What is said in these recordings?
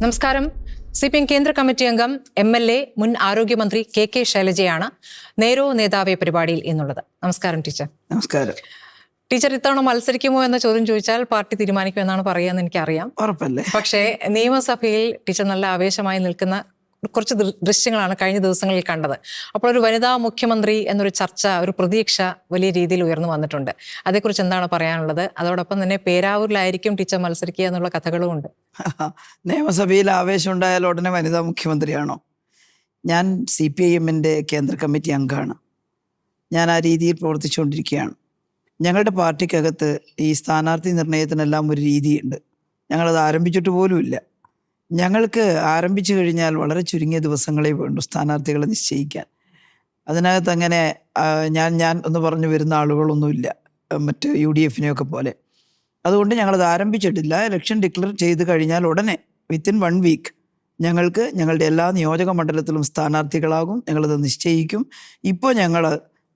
നമസ്കാരം. CPM കേന്ദ്ര committee അംഗം MLA മുൻ ആരോഗ്യമന്ത്രി KK ശൈലജയാണ് നേരോ നേതാവേ പരിപാടിയിൽ എന്നുള്ളത്. നമസ്കാരം ടീച്ചർ. നമസ്കാരം. ടീച്ചർ ഇത്തവണ മത്സരിക്കുമോ എന്ന ചോദ്യം ചോദിച്ചാൽ പാർട്ടി തീരുമാനിക്കുമെന്നാണ് പറയുകയെന്ന് എനിക്കറിയാം. ഉറപ്പല്ലേ? പക്ഷേ നിയമസഭയിൽ ടീച്ചർ നല്ല ആവേശമായി നിൽക്കുന്ന കുറച്ച് ദൃശ്യങ്ങളാണ് കഴിഞ്ഞ ദിവസങ്ങളിൽ കണ്ടത്. അപ്പോൾ ഒരു വനിതാ മുഖ്യമന്ത്രി എന്നൊരു ചർച്ച, ഒരു പ്രതീക്ഷ വലിയ രീതിയിൽ ഉയർന്നു വന്നിട്ടുണ്ട്. അതേക്കുറിച്ച് എന്താണ് പറയാനുള്ളത്? അതോടൊപ്പം തന്നെ പേരാവൂരിലായിരിക്കും ടീച്ചർ മത്സരിക്കുക എന്നുള്ള കഥകളും ഉണ്ട്. നിയമസഭയിൽ ആവേശം ഉണ്ടായാൽ ഉടനെ വനിതാ മുഖ്യമന്ത്രിയാണോ? ഞാൻ CPIM-ന്റെ കേന്ദ്ര കമ്മിറ്റി അംഗമാണ്. ഞാൻ ആ രീതിയിൽ പ്രവർത്തിച്ചുകൊണ്ടിരിക്കുകയാണ്. ഞങ്ങളുടെ പാർട്ടിക്കകത്ത് ഈ സ്ഥാനാർത്ഥി നിർണയത്തിനെല്ലാം ഒരു രീതിയുണ്ട്. ഞങ്ങളത് ആരംഭിച്ചിട്ട് പോലുമില്ല. ഞങ്ങൾക്ക് ആരംഭിച്ചു കഴിഞ്ഞാൽ വളരെ ചുരുങ്ങിയ ദിവസങ്ങളെ വേണ്ടു സ്ഥാനാർത്ഥികളെ നിശ്ചയിക്കാൻ. അതിനകത്ത് അങ്ങനെ ഞാൻ എന്ന് പറഞ്ഞു വരുന്ന ആളുകളൊന്നുമില്ല, മറ്റ് UDF-നെയൊക്കെ പോലെ. അതുകൊണ്ട് ഞങ്ങളത് ആരംഭിച്ചിട്ടില്ല. ഇലക്ഷൻ ഡിക്ലെയർ ചെയ്ത് കഴിഞ്ഞാൽ ഉടനെ വിത്തിൻ 1 വീക്ക് ഞങ്ങൾക്ക് ഞങ്ങളുടെ എല്ലാ നിയോജക മണ്ഡലത്തിലും സ്ഥാനാർത്ഥികളാകും. ഞങ്ങളത് നിശ്ചയിക്കും. ഇപ്പോൾ ഞങ്ങൾ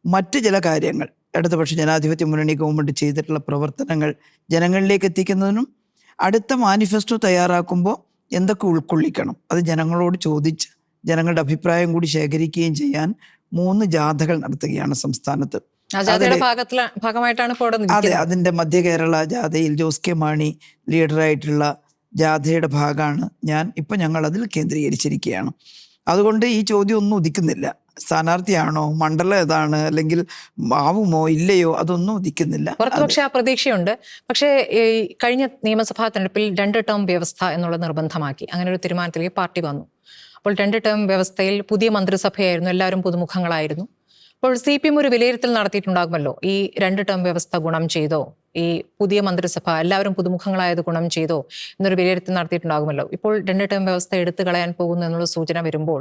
മറ്റ് ചില കാര്യങ്ങൾ, ഇടതുപക്ഷ ജനാധിപത്യ മുന്നണി ഗവൺമെൻറ് ചെയ്തിട്ടുള്ള പ്രവർത്തനങ്ങൾ ജനങ്ങളിലേക്ക് എത്തിക്കുന്നതിനും അടുത്ത മാനിഫെസ്റ്റോ തയ്യാറാക്കുമ്പോൾ എന്തൊക്കെ ഉൾക്കൊള്ളിക്കണം അത് ജനങ്ങളോട് ചോദിച്ച് ജനങ്ങളുടെ അഭിപ്രായം കൂടി ശേഖരിക്കുകയും ചെയ്യാൻ 3 ജാഥകൾ നടത്തുകയാണ് സംസ്ഥാനത്ത്. ഭാഗമായിട്ടാണ്. അതെ, അതിൻ്റെ മധ്യ കേരള ജാഥയിൽ ജോസ് കെ മാണി ലീഡറായിട്ടുള്ള ജാഥയുടെ ഭാഗമാണ് ഞാൻ. ഇപ്പം ഞങ്ങൾ അതിൽ കേന്ദ്രീകരിച്ചിരിക്കുകയാണ്. അതുകൊണ്ട് ഈ ചോദ്യം ഒന്നും ഉദിക്കുന്നില്ല. സ്ഥാനാർത്ഥിയാണോ, മണ്ഡലം ഏതാണ്, അല്ലെങ്കിൽ ആവുമോ ഇല്ലയോ, അതൊന്നും ഉദിക്കുന്നില്ല. പുറത്തുപക്ഷെ ആ പ്രതീക്ഷയുണ്ട്. പക്ഷേ കഴിഞ്ഞ നിയമസഭാ തെരഞ്ഞെടുപ്പിൽ 2 ടേം വ്യവസ്ഥ എന്നുള്ളത് നിർബന്ധമാക്കി. അങ്ങനെ ഒരു തീരുമാനത്തിലേക്ക് പാർട്ടി വന്നു. അപ്പോൾ 2 ടേം വ്യവസ്ഥയിൽ പുതിയ മന്ത്രിസഭയായിരുന്നു, എല്ലാവരും പുതുമുഖങ്ങളായിരുന്നു. അപ്പോൾ CPM ഒരു വിലയിരുത്തൽ നടത്തിയിട്ടുണ്ടാകുമല്ലോ. ഈ 2 ടേം വ്യവസ്ഥ ഗുണം ചെയ്തോ, ഈ പുതിയ മന്ത്രിസഭ എല്ലാവരും പുതുമുഖങ്ങളായത് ഗുണം ചെയ്തോ എന്നൊരു വിലയിരുത്തൽ നടത്തിയിട്ടുണ്ടാകുമല്ലോ. ഇപ്പോൾ 2 ടേം വ്യവസ്ഥ എടുത്തു കളയാൻ പോകുന്നു എന്നുള്ള സൂചന വരുമ്പോൾ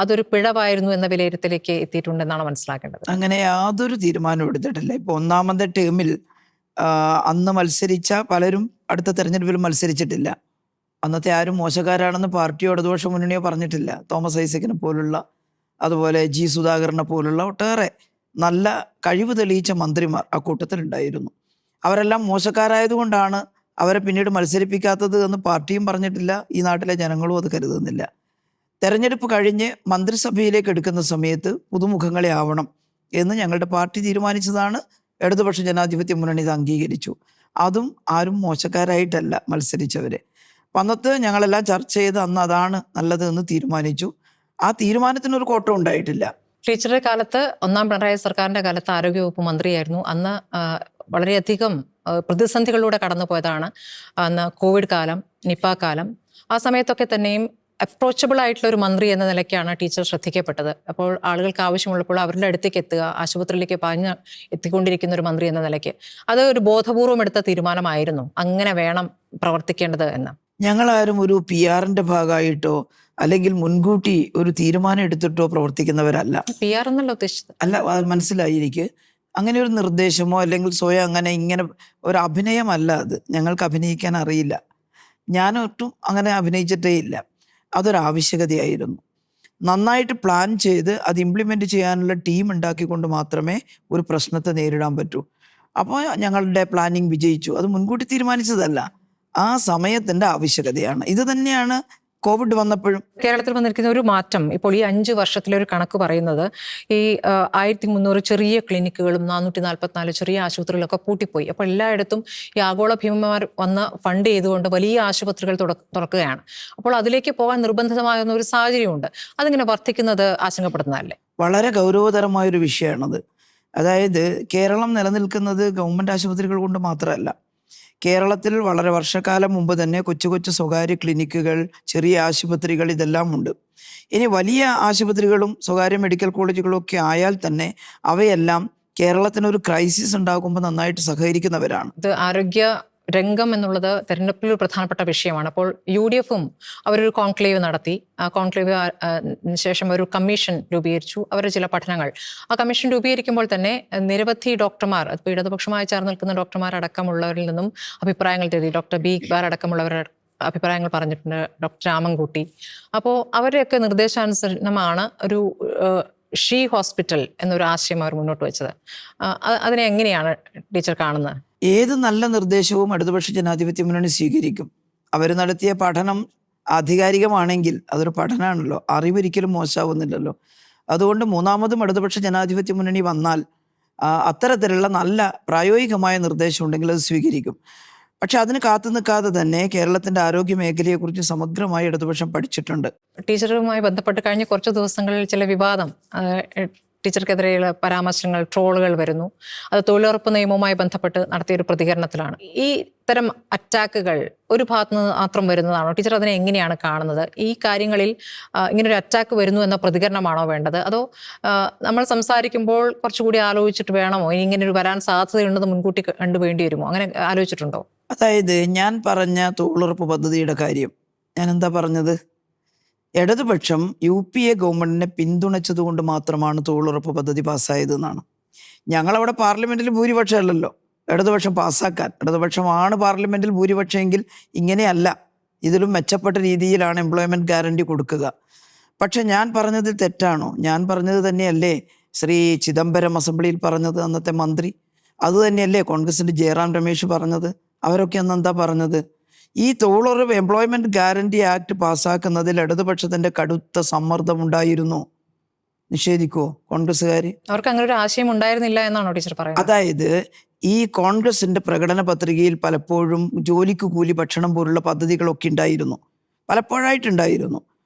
അതൊരു പിഴവായിരുന്നു എന്ന വിലയിരുത്തലേക്ക് എത്തിയിട്ടുണ്ടെന്നാണ് മനസ്സിലാക്കേണ്ടത്. അങ്ങനെ യാതൊരു തീരുമാനവും എടുത്തിട്ടില്ല. ഇപ്പോൾ 1ാമത്തെ ടേമിൽ അന്ന് മത്സരിച്ച പലരും അടുത്ത തെരഞ്ഞെടുപ്പിൽ മത്സരിച്ചിട്ടില്ല. അന്നത്തെ ആരും മോശക്കാരാണെന്ന് പാർട്ടിയോ ഇടതുപക്ഷ മുന്നണിയോ പറഞ്ഞിട്ടില്ല. തോമസ് ഐസക്കിനെ പോലുള്ള, അതുപോലെ G. സുധാകരനെ പോലുള്ള ഒട്ടേറെ നല്ല കഴിവ് തെളിയിച്ച മന്ത്രിമാർ ആ കൂട്ടത്തിലുണ്ടായിരുന്നു. അവരെല്ലാം മോശക്കാരായതുകൊണ്ടാണ് അവരെ പിന്നീട് മത്സരിപ്പിക്കാത്തത് എന്ന് പാർട്ടിയും പറഞ്ഞിട്ടില്ല, ഈ നാട്ടിലെ ജനങ്ങളും അത് കരുതുന്നില്ല. തെരഞ്ഞെടുപ്പ് കഴിഞ്ഞ് മന്ത്രിസഭയിലേക്ക് എടുക്കുന്ന സമയത്ത് പുതുമുഖങ്ങളെ ആവണം എന്ന് ഞങ്ങളുടെ പാർട്ടി തീരുമാനിച്ചതാണ്. ഇടതുപക്ഷ ജനാധിപത്യ മുന്നണി ഇത് അംഗീകരിച്ചു. അതും ആരും മോശക്കാരായിട്ടല്ല മത്സരിച്ചവരെ. അന്നത്തെ ഞങ്ങളെല്ലാം ചർച്ച ചെയ്ത് അന്ന് അതാണ് നല്ലത് എന്ന് തീരുമാനിച്ചു. ആ തീരുമാനത്തിനൊരു കോട്ടം ഉണ്ടായിട്ടില്ല. ടീച്ചറുടെ കാലത്ത്, 1ാം പിണറായി സർക്കാരിന്റെ കാലത്ത് ആരോഗ്യവകുപ്പ് മന്ത്രിയായിരുന്നു. അന്ന് വളരെയധികം പ്രതിസന്ധികളിലൂടെ കടന്നു പോയതാണ്. അന്ന് കോവിഡ് കാലം, നിപ്പ കാലം. ആ സമയത്തൊക്കെ തന്നെയും അപ്രോച്ചബിൾ ആയിട്ടുള്ള ഒരു മന്ത്രി എന്ന നിലയ്ക്കാണ് ടീച്ചർ ശ്രദ്ധിക്കപ്പെട്ടത്. അപ്പോൾ ആളുകൾക്ക് ആവശ്യമുള്ളപ്പോൾ അവരുടെ അടുത്തേക്ക് എത്തുക, ആശുപത്രിയിലേക്ക് പാഞ്ഞ് എത്തിക്കൊണ്ടിരിക്കുന്ന ഒരു മന്ത്രി എന്ന നിലയ്ക്ക് അത് ഒരു ബോധപൂർവം എടുത്ത തീരുമാനമായിരുന്നു, അങ്ങനെ വേണം പ്രവർത്തിക്കേണ്ടത് എന്ന്. ഞങ്ങളാരും ഒരു PR-ന്റെ ഭാഗമായിട്ടോ അല്ലെങ്കിൽ മുൻകൂട്ടി ഒരു തീരുമാനം എടുത്തിട്ടോ പ്രവർത്തിക്കുന്നവരല്ല. PR എന്നല്ല ഉദ്ദേശിച്ചത്. അല്ല, മനസ്സിലായി എനിക്ക്. അങ്ങനെ ഒരു നിർദ്ദേശമോ അല്ലെങ്കിൽ സ്വയം അങ്ങനെ ഇങ്ങനെ ഒരു അഭിനയമല്ല അത്. ഞങ്ങൾക്ക് അഭിനയിക്കാൻ അറിയില്ല. ഞാനൊട്ടും അങ്ങനെ അഭിനയിച്ചിട്ടേ ഇല്ല. അതൊരാവശ്യകതയായിരുന്നു. നന്നായിട്ട് പ്ലാൻ ചെയ്ത് അത് ഇംപ്ലിമെൻ്റ് ചെയ്യാനുള്ള ടീം ഉണ്ടാക്കിക്കൊണ്ട് മാത്രമേ ഒരു പ്രശ്നത്തെ നേരിടാൻ പറ്റൂ. അപ്പോൾ ഞങ്ങളുടെ പ്ലാനിങ് വിജയിച്ചു. അത് മുൻകൂട്ടി തീരുമാനിച്ചതല്ല, ആ സമയത്തിൻ്റെ ആവശ്യകതയാണ്. ഇത് തന്നെയാണ് കോവിഡ് വന്നപ്പോഴും കേരളത്തിൽ വന്നിരിക്കുന്ന ഒരു മാറ്റം. ഇപ്പോൾ ഈ 5 വർഷത്തിലെ ഒരു കണക്ക് പറയുന്നത് ഈ 1300 ചെറിയ ക്ലിനിക്കുകളും 444 ചെറിയ ആശുപത്രികളൊക്കെ പൂട്ടിപ്പോയി. അപ്പോൾ എല്ലായിടത്തും ഈ ആഗോള ഭീമന്മാർ വന്ന് ഫണ്ട് ചെയ്തുകൊണ്ട് വലിയ ആശുപത്രികൾ തുറക്കുകയാണ്. അപ്പോൾ അതിലേക്ക് പോകാൻ നിർബന്ധിതമാകുന്ന ഒരു സാഹചര്യമുണ്ട്. അതിങ്ങനെ വർദ്ധിക്കുന്നത് ആശങ്കപ്പെടുന്നതല്ലേ? വളരെ ഗൗരവതരമായൊരു വിഷയമാണത്. അതായത് കേരളം നിലനിൽക്കുന്നത് ഗവൺമെൻറ് ആശുപത്രികൾ കൊണ്ട് മാത്രമല്ല. കേരളത്തിൽ വളരെ വർഷക്കാലം മുമ്പ് തന്നെ കൊച്ചു കൊച്ചു സ്വകാര്യ ക്ലിനിക്കുകൾ, ചെറിയ ആശുപത്രികൾ ഇതെല്ലാം ഉണ്ട്. ഇനി വലിയ ആശുപത്രികളും സ്വകാര്യ മെഡിക്കൽ കോളേജുകളും ഒക്കെ ആയാൽ തന്നെ അവയെല്ലാം കേരളത്തിനൊരു ക്രൈസിസ് ഉണ്ടാകുമ്പോൾ നന്നായിട്ട് സഹകരിക്കുന്നവരാണ്. ഇത് ആരോഗ്യ രംഗം എന്നുള്ളത് തെരഞ്ഞെടുപ്പിൽ ഒരു പ്രധാനപ്പെട്ട വിഷയമാണ്. അപ്പോൾ UDF-ഉം അവരൊരു കോൺക്ലേവ് നടത്തി. ആ കോൺക്ലേവ് ശേഷം ഒരു കമ്മീഷൻ രൂപീകരിച്ചു, അവരുടെ ചില പഠനങ്ങൾ. ആ കമ്മീഷൻ രൂപീകരിക്കുമ്പോൾ തന്നെ നിരവധി ഡോക്ടർമാർ, ഇപ്പോൾ ഇടതുപക്ഷമായി ചേർന്ന് നിൽക്കുന്ന ഡോക്ടർമാരടക്കമുള്ളവരിൽ നിന്നും അഭിപ്രായങ്ങൾ തേടി. Doctor B. ഇക്ബാൽ അടക്കമുള്ളവരുടെ അഭിപ്രായങ്ങൾ പറഞ്ഞിട്ടുണ്ട്, ഡോക്ടർ രാമൻകുട്ടി. അപ്പോൾ അവരുടെയൊക്കെ നിർദ്ദേശാനുസരണമാണ് ഒരു ഷീ ഹോസ്പിറ്റൽ എന്നൊരു ആശയം അവർ മുന്നോട്ട് വെച്ചത്. അതിനെ എങ്ങനെയാണ് ടീച്ചർ കാണുന്നത്? ഏത് നല്ല നിർദ്ദേശവും ഇടതുപക്ഷ ജനാധിപത്യ മുന്നണി സ്വീകരിക്കും. അവർ നടത്തിയ പഠനം ആധികാരികമാണെങ്കിൽ അതൊരു പഠനമാണല്ലോ, അറിവൊരിക്കലും മോശമാവുന്നില്ലല്ലോ. അതുകൊണ്ട് മൂന്നാമതും ഇടതുപക്ഷ ജനാധിപത്യ മുന്നണി വന്നാൽ അത്തരത്തിലുള്ള നല്ല പ്രായോഗികമായ നിർദ്ദേശം ഉണ്ടെങ്കിൽ അത് സ്വീകരിക്കും. പക്ഷെ അതിന് കാത്തു നിൽക്കാതെ തന്നെ കേരളത്തിൻ്റെ ആരോഗ്യ മേഖലയെക്കുറിച്ച് സമഗ്രമായി ഇടതുപക്ഷം പഠിച്ചിട്ടുണ്ട്. ടീച്ചറുമായി ബന്ധപ്പെട്ട് കഴിഞ്ഞ കുറച്ച് ദിവസങ്ങളിൽ ചില വിവാദം, ടീച്ചർക്കെതിരെയുള്ള പരാമർശങ്ങൾ, ട്രോളുകൾ വരുന്നു. അത് തൊഴിലുറപ്പ് നിയമവുമായി ബന്ധപ്പെട്ട് നടത്തിയൊരു പ്രതികരണത്തിലാണ്. ഈ തരം അറ്റാക്കുകൾ ഒരു ഭാഗത്തു നിന്ന് മാത്രം വരുന്നതാണോ? ടീച്ചർ അതിനെ എങ്ങനെയാണ് കാണുന്നത്? ഈ കാര്യങ്ങളിൽ ഇങ്ങനൊരു അറ്റാക്ക് വരുന്നു എന്ന പ്രതികരണമാണോ വേണ്ടത്? അതോ നമ്മൾ സംസാരിക്കുമ്പോൾ കുറച്ചുകൂടി ആലോചിച്ചിട്ട് വേണമോ? ഇനി ഇങ്ങനെ ഒരു വരാൻ സാധ്യതയുണ്ടെന്ന് മുൻകൂട്ടി കണ്ടു വേണ്ടി വരുമോ? അങ്ങനെ ആലോചിച്ചിട്ടുണ്ടോ? അതായത് ഞാൻ പറഞ്ഞ തൊഴിലുറപ്പ് പദ്ധതിയുടെ കാര്യം ഞാൻ എന്താ പറഞ്ഞത്? ഇടതുപക്ഷം UPA ഗവൺമെന്റിനെ പിന്തുണച്ചത് കൊണ്ട് മാത്രമാണ് തൊഴിലുറപ്പ് പദ്ധതി പാസ്സായതെന്നാണ്. ഞങ്ങളവിടെ പാർലമെന്റിൽ ഭൂരിപക്ഷമല്ലല്ലോ ഇടതുപക്ഷം പാസ്സാക്കാൻ. ഇടതുപക്ഷമാണ് പാർലമെന്റിൽ ഭൂരിപക്ഷമെങ്കിൽ ഇങ്ങനെയല്ല, ഇതിലും മെച്ചപ്പെട്ട രീതിയിലാണ് എംപ്ലോയ്മെന്റ് ഗ്യാരണ്ടി കൊടുക്കുക. പക്ഷെ ഞാൻ പറഞ്ഞതിൽ തെറ്റാണോ? ഞാൻ പറഞ്ഞത് തന്നെയല്ലേ ശ്രീ ചിദംബരം അസംബ്ലിയിൽ പറഞ്ഞത്, അന്നത്തെ മന്ത്രി? അത് തന്നെയല്ലേ കോൺഗ്രസിന്റെ ജയറാം രമേശ് പറഞ്ഞത്? അവരൊക്കെ അന്ന് എന്താ പറഞ്ഞത്? ഈ തൊഴിലുറപ്പ് എംപ്ലോയ്മെന്റ് ഗ്യാരണ്ടി ആക്ട് പാസ്സാക്കുന്നതിൽ ഇടതുപക്ഷത്തിന്റെ കടുത്ത സമ്മർദ്ദം ഉണ്ടായിരുന്നു. നിഷേധിക്കുവോ കോൺഗ്രസ്സുകാർ? അവർക്ക് അങ്ങനെ ഒരു ആശയം ഉണ്ടായിരുന്നില്ല എന്നാണോ ടീച്ചർ പറയുന്നത്? അതായത് ഈ കോൺഗ്രസിന്റെ പ്രകടന പത്രികയിൽ പലപ്പോഴും ജോലിക്ക് കൂലി ഭക്ഷണം പോലുള്ള പദ്ധതികളൊക്കെ ഉണ്ടായിരുന്നു, പലപ്പോഴായിട്ടുണ്ടായിരുന്നു.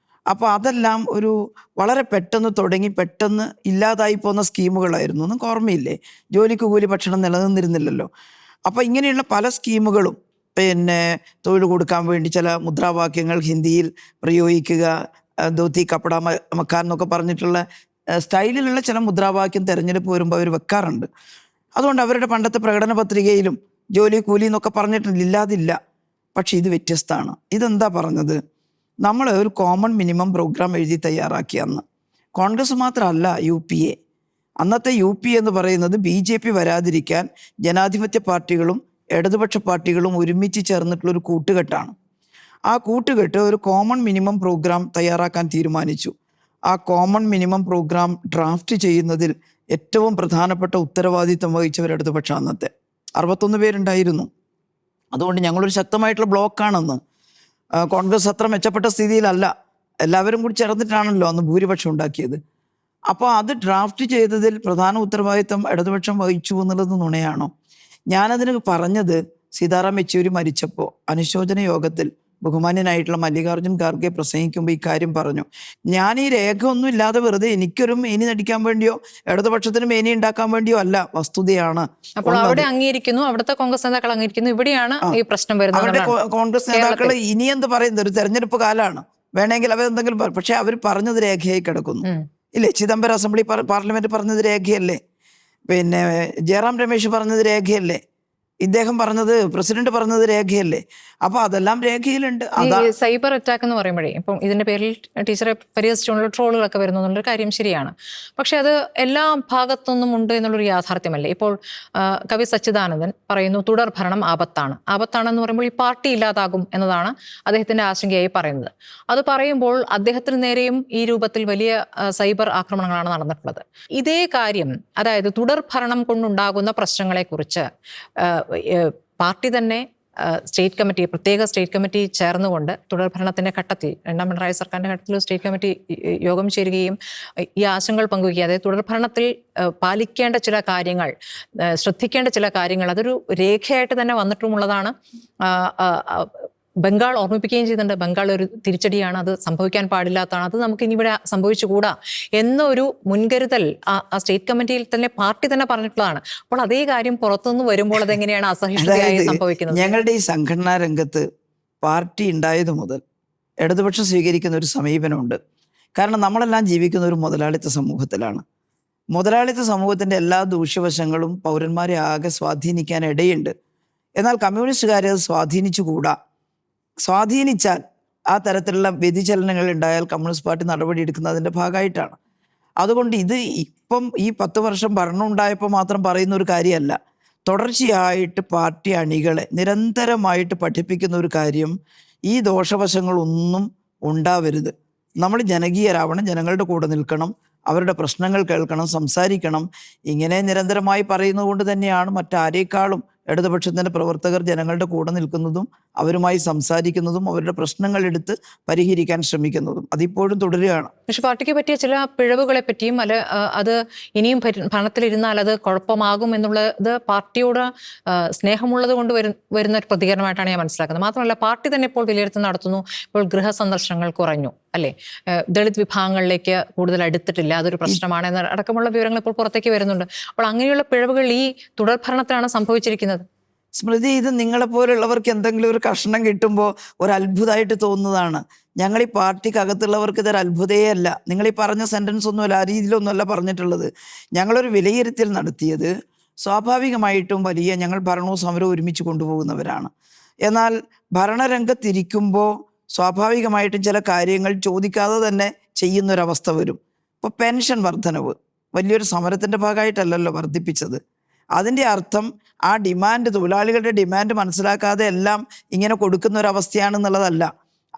അപ്പോൾ അതെല്ലാം ഒരു വളരെ പെട്ടെന്ന് തുടങ്ങി പെട്ടെന്ന് ഇല്ലാതായി പോകുന്ന സ്കീമുകളായിരുന്നു. നിങ്ങൾക്ക് ഓർമ്മയില്ലേ? ജോലിക്ക് കൂലി ഭക്ഷണം നിലനിന്നിരുന്നില്ലല്ലോ. അപ്പോൾ ഇങ്ങനെയുള്ള പല സ്കീമുകളും, പിന്നെ തൊഴിൽ കൊടുക്കാൻ വേണ്ടി ചില മുദ്രാവാക്യങ്ങൾ ഹിന്ദിയിൽ പ്രയോഗിക്കുക, ധോത്തി കപ്പട മക്കാൻ എന്നൊക്കെ പറഞ്ഞിട്ടുള്ള സ്റ്റൈലിലുള്ള ചില മുദ്രാവാക്യം തെരഞ്ഞെടുപ്പ് വരുമ്പോൾ അവർ വെക്കാറുണ്ട്. അതുകൊണ്ട് അവരുടെ പണ്ടത്തെ പ്രകടന പത്രികയിലും ജോലി കൂലി എന്നൊക്കെ പറഞ്ഞിട്ടില്ല, ഇല്ലാതില്ല. പക്ഷെ ഇത് വ്യത്യസ്തമാണ്. ഇതെന്താ പറഞ്ഞത്? നമ്മൾ ഒരു കോമൺ മിനിമം പ്രോഗ്രാം എഴുതി തയ്യാറാക്കിയെന്ന്. കോൺഗ്രസ് മാത്രമല്ല, UPA. അന്നത്തെ UPA എന്ന് പറയുന്നത് BJP വരാതിരിക്കാൻ ജനാധിപത്യ പാർട്ടികളും ഇടതുപക്ഷ പാർട്ടികളും ഒരുമിച്ച് ചേർന്നിട്ടുള്ളൊരു കൂട്ടുകെട്ടാണ്. ആ കൂട്ടുകെട്ട് ഒരു കോമൺ മിനിമം പ്രോഗ്രാം തയ്യാറാക്കാൻ തീരുമാനിച്ചു. ആ കോമൺ മിനിമം പ്രോഗ്രാം ഡ്രാഫ്റ്റ് ചെയ്യുന്നതിൽ ഏറ്റവും പ്രധാനപ്പെട്ട ഉത്തരവാദിത്വം വഹിച്ചവർ ഇടതുപക്ഷം. അന്നത്തെ 61 പേരുണ്ടായിരുന്നു. അതുകൊണ്ട് ഞങ്ങളൊരു ശക്തമായിട്ടുള്ള ബ്ലോക്കാണെന്ന്. കോൺഗ്രസ് അത്ര മെച്ചപ്പെട്ട സ്ഥിതിയിലല്ല, എല്ലാവരും കൂടി ചേർന്നിട്ടാണല്ലോ അന്ന് ഭൂരിപക്ഷം ഉണ്ടാക്കിയത്. അപ്പോൾ അത് ഡ്രാഫ്റ്റ് ചെയ്തതിൽ പ്രധാന ഉത്തരവാദിത്വം ഇടതുപക്ഷം വഹിച്ചു എന്നുള്ളത് നുണയാണോ? ഞാനതിന് പറഞ്ഞത് സീതാറാം യെച്ചൂരി മരിച്ചപ്പോൾ അനുശോചന യോഗത്തിൽ ബഹുമാന്യനായിട്ടുള്ള മല്ലികാർജ്ജുൻ ഖാർഗെ പ്രസംഗിക്കുമ്പോൾ ഈ കാര്യം പറഞ്ഞു. ഞാൻ ഈ രേഖ ഒന്നും ഇല്ലാതെ വെറുതെ എനിക്കൊരു മേനി നടിക്കാൻ വേണ്ടിയോ ഇടതുപക്ഷത്തിന് മേനി ഉണ്ടാക്കാൻ വേണ്ടിയോ അല്ല, വസ്തുതയാണ്. അപ്പോൾ അവിടെ അംഗീകരിക്കുന്നു, അവിടുത്തെ കോൺഗ്രസ് നേതാക്കൾ അംഗീകരിക്കുന്നു, ഇവിടെയാണ് ഈ പ്രശ്നം വരുന്നത്. അവരുടെ കോൺഗ്രസ് നേതാക്കൾ ഇനി എന്ത് പറയുന്നത്? ഒരു തെരഞ്ഞെടുപ്പ് കാലമാണ്, വേണമെങ്കിൽ അവർ എന്തെങ്കിലും പക്ഷെ അവർ പറഞ്ഞത് രേഖയായി കിടക്കുന്നു ഇല്ലേ? ചിദംബരം അസംബ്ലി പാർലമെന്റ് പറഞ്ഞത് രേഖയല്ലേ? പിന്നെ ജയറാം രമേശ് പറഞ്ഞത് രേഖയല്ലേ? ഇദ്ദേഹം പറഞ്ഞത്, പ്രസിഡന്റ് പറഞ്ഞത് രേഖയല്ലേ? അപ്പൊ അതെല്ലാം രേഖയിലുണ്ട്. സൈബർ അറ്റാക്ക് എന്ന് പറയുമ്പോഴേ ഇപ്പം ഇതിന്റെ പേരിൽ ടീച്ചറെ പരിഹസിച്ചുകൊണ്ടുള്ള ട്രോളുകളൊക്കെ വരുന്നു എന്നുള്ളൊരു കാര്യം ശരിയാണ്. പക്ഷെ അത് എല്ലാ ഭാഗത്തുനിന്നും ഉണ്ട് എന്നുള്ളൊരു യാഥാർത്ഥ്യമല്ലേ? ഇപ്പോൾ കവി സച്ചിദാനന്ദൻ പറയുന്നു തുടർ ഭരണം ആപത്താണെന്ന് പറയുമ്പോൾ ഈ പാർട്ടി ഇല്ലാതാകും എന്നതാണ് അദ്ദേഹത്തിന്റെ ആശങ്കയായി പറയുന്നത്. അത് പറയുമ്പോൾ അദ്ദേഹത്തിന് നേരെയും ഈ രൂപത്തിൽ വലിയ സൈബർ ആക്രമണങ്ങളാണ് നടന്നിട്ടുള്ളത്. ഇതേ കാര്യം, അതായത് തുടർ ഭരണം കൊണ്ടുണ്ടാകുന്ന പ്രശ്നങ്ങളെക്കുറിച്ച് പാർട്ടി തന്നെ പ്രത്യേക സ്റ്റേറ്റ് കമ്മിറ്റി ചേർന്നുകൊണ്ട് തുടർഭരണത്തിന്റെ ഘട്ടത്തിൽ, രണ്ടാം പിണറായി സർക്കാരിന്റെ ഘട്ടത്തിൽ സ്റ്റേറ്റ് കമ്മിറ്റി യോഗം ചേരുകയും ഈ ആശങ്കകൾ പങ്കുവയ്ക്കുക, അതായത് തുടർഭരണത്തിൽ പാലിക്കേണ്ട ചില കാര്യങ്ങൾ, ശ്രദ്ധിക്കേണ്ട ചില കാര്യങ്ങൾ അതൊരു രേഖയായിട്ട് തന്നെ വന്നിട്ടുമുള്ളതാണ്. ബംഗാൾ ഓർമ്മിപ്പിക്കുകയും ചെയ്യുന്നുണ്ട്. ബംഗാൾ ഒരു തിരിച്ചടിയാണ്, അത് സംഭവിക്കാൻ പാടില്ലാത്തതാണ്, അത് നമുക്ക് ഇനി ഇവിടെ സംഭവിച്ചുകൂടാ എന്നൊരു മുൻകരുതൽ ആ സ്റ്റേറ്റ് കമ്മിറ്റിയിൽ തന്നെ പാർട്ടി തന്നെ പറഞ്ഞിട്ടുള്ളതാണ്. അപ്പോൾ അതേ കാര്യം പുറത്തുനിന്ന് വരുമ്പോൾ അതെങ്ങനെയാണ് അസഹിഷ്ണുതയായി സംഭവിക്കുന്നത്? ഞങ്ങളുടെ ഈ സംഘടനാ രംഗത്ത് പാർട്ടി ഉണ്ടായത് മുതൽ ഇടതുപക്ഷം സ്വീകരിക്കുന്ന ഒരു സമീപനമുണ്ട്. കാരണം നമ്മളെല്ലാം ജീവിക്കുന്ന ഒരു മുതലാളിത്ത സമൂഹത്തിലാണ്. മുതലാളിത്ത സമൂഹത്തിന്റെ എല്ലാ ദൂഷ്യവശങ്ങളും പൗരന്മാരെ ആകെ സ്വാധീനിക്കാൻ ഇടയുണ്ട്. എന്നാൽ കമ്മ്യൂണിസ്റ്റുകാരെ അത് സ്വാധീനിച്ചുകൂടാ. സ്വാധീനിച്ചാൽ ആ തരത്തിലുള്ള വ്യതിചലനങ്ങൾ ഉണ്ടായാൽ കമ്മ്യൂണിസ്റ്റ് പാർട്ടി നടപടിയെടുക്കുന്നതിൻ്റെ ഭാഗമായിട്ടാണ്. അതുകൊണ്ട് ഇത് ഇപ്പം ഈ 10 വർഷം ഭരണം ഉണ്ടായപ്പോൾ മാത്രം പറയുന്ന ഒരു കാര്യമല്ല. തുടർച്ചയായിട്ട് പാർട്ടി അണികളെ നിരന്തരമായിട്ട് പഠിപ്പിക്കുന്ന ഒരു കാര്യം, ഈ ദോഷവശങ്ങളൊന്നും ഉണ്ടാവരുത്. നമ്മൾ ജനകീയരാവണം, ജനങ്ങളുടെ കൂടെ നിൽക്കണം, അവരുടെ പ്രശ്നങ്ങൾ കേൾക്കണം, സംസാരിക്കണം. ഇങ്ങനെ നിരന്തരമായി പറയുന്നത് കൊണ്ട് തന്നെയാണ് മറ്റാരേക്കാളും ഇടതുപക്ഷത്തിൻ്റെ പ്രവർത്തകർ ജനങ്ങളുടെ കൂടെ നിൽക്കുന്നതും അവരുമായി സംസാരിക്കുന്നതും അവരുടെ പ്രശ്നങ്ങൾ എടുത്ത് പരിഹരിക്കാൻ ശ്രമിക്കുന്നതും അതിപ്പോഴും തുടരുകയാണ്. പക്ഷെ പാർട്ടിക്ക് പറ്റിയ ചില പിഴവുകളെ പറ്റിയും അത് ഇനിയും ഭരണത്തിലിരുന്നാൽ അത് കുഴപ്പമാകും എന്നുള്ളത് പാർട്ടിയോട് സ്നേഹമുള്ളത് കൊണ്ട് വരുന്ന ഒരു പ്രതികരണമായിട്ടാണ് ഞാൻ മനസ്സിലാക്കുന്നത്. മാത്രമല്ല പാർട്ടി തന്നെ ഇപ്പോൾ വിലയിരുത്തൽ നടത്തുന്നു. ഇപ്പോൾ ഗൃഹ സന്ദർശനങ്ങൾ കുറഞ്ഞു, അല്ലേ, ദളിത് വിഭാഗങ്ങളിലേക്ക് കൂടുതൽ അടുത്തിട്ടില്ല, അതൊരു പ്രശ്നമാണ് എന്ന അടക്കമുള്ള വിവരങ്ങൾ ഇപ്പോൾ പുറത്തേക്ക് വരുന്നുണ്ട്. അപ്പോൾ അങ്ങനെയുള്ള പിഴവുകൾ ഈ തുടർഭരണത്തിലാണ് സംഭവിച്ചിരിക്കുന്നത്. സ്മൃതി, ഇത് നിങ്ങളെപ്പോലുള്ളവർക്ക് എന്തെങ്കിലും ഒരു കഷണം കിട്ടുമ്പോൾ ഒരു അത്ഭുതമായിട്ട് തോന്നുന്നതാണ്. ഞങ്ങൾ ഈ പാർട്ടിക്കകത്തുള്ളവർക്ക് ഇതൊരു അത്ഭുതയേ അല്ല. നിങ്ങൾ ഈ പറഞ്ഞ സെൻറ്റൻസ് ഒന്നുമല്ല, ആ രീതിയിലൊന്നുമല്ല പറഞ്ഞിട്ടുള്ളത്. ഞങ്ങളൊരു വിലയിരുത്തൽ നടത്തിയത് സ്വാഭാവികമായിട്ടും ഞങ്ങൾ ഭരണവും സമരവും ഒരുമിച്ച് കൊണ്ടുപോകുന്നവരാണ്. എന്നാൽ ഭരണരംഗത്തിരിക്കുമ്പോൾ സ്വാഭാവികമായിട്ടും ചില കാര്യങ്ങൾ ചോദിക്കാതെ തന്നെ ചെയ്യുന്നൊരവസ്ഥ വരും. ഇപ്പോൾ പെൻഷൻ വർധനവ് വലിയൊരു സമരത്തിൻ്റെ ഭാഗമായിട്ടല്ലല്ലോ വർദ്ധിപ്പിച്ചത്. അതിൻ്റെ അർത്ഥം ആ ഡിമാൻഡ്, തൊഴിലാളികളുടെ ഡിമാൻഡ് മനസ്സിലാക്കാതെ എല്ലാം ഇങ്ങനെ കൊടുക്കുന്ന ഒരവസ്ഥയാണെന്നുള്ളതല്ല.